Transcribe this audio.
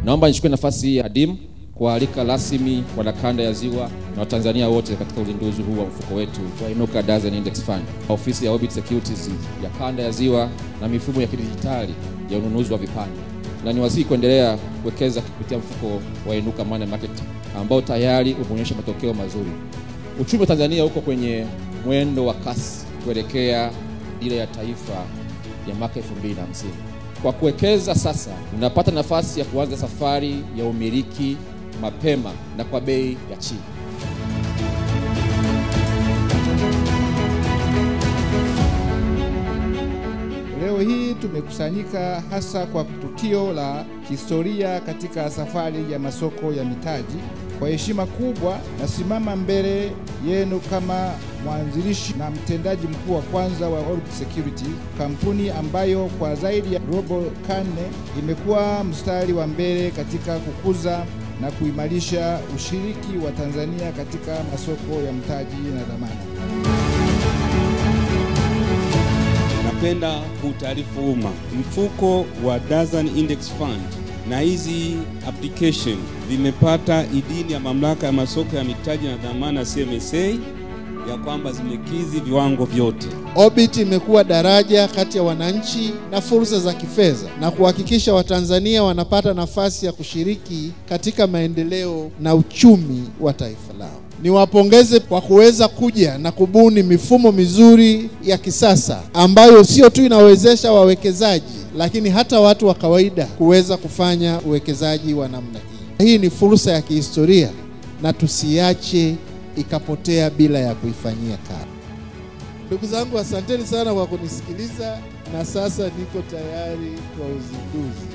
Naomba nichukue nafasi hii adimu kualika rasmi wanakanda ya Ziwa na Watanzania wote katika uzinduzi huu wa mfuko wetu wa Inuka Dazen Index Fund. Ofisi ya Orbit Securities ya kanda ya Ziwa na mifumo ya kidijitali ya ununuzi wa vipande. Na niwasihi kuendelea kuwekeza kupitia mfuko wa Inuka Money Market ambao tayari umeonyesha matokeo mazuri. Uchumi wa Tanzania uko kwenye mwendo wa kasi kuelekea dira ya taifa ya mwaka 2050. Kwa kuwekeza sasa, unapata nafasi ya kuanza safari ya umiliki mapema na kwa bei ya chini. Leo hii tumekusanyika hasa kwa tukio la historia katika safari ya masoko ya mitaji. Kwa heshima kubwa nasimama mbele yenu kama mwanzilishi na mtendaji mkuu wa kwanza wa Orbit Security, kampuni ambayo kwa zaidi ya robo karne imekuwa mstari wa mbele katika kukuza na kuimarisha ushiriki wa Tanzania katika masoko ya mtaji na dhamana. Napenda kutaarifu umma, mfuko wa Dazen Index Fund na hizi application vimepata idhini ya mamlaka ya masoko ya mitaji na dhamana CMSA ya kwamba zimekidhi viwango vyote. Orbit imekuwa daraja kati ya wananchi na fursa za kifedha na kuhakikisha Watanzania wanapata nafasi ya kushiriki katika maendeleo na uchumi wa taifa lao. Niwapongeze kwa kuweza kuja na kubuni mifumo mizuri ya kisasa ambayo sio tu inawezesha wawekezaji lakini hata watu wa kawaida kuweza kufanya uwekezaji wa namna hii. Hii ni fursa ya kihistoria na tusiache ikapotea bila ya kuifanyia kazi. Ndugu zangu, asanteni sana kwa kunisikiliza na sasa niko tayari kwa uzinduzi.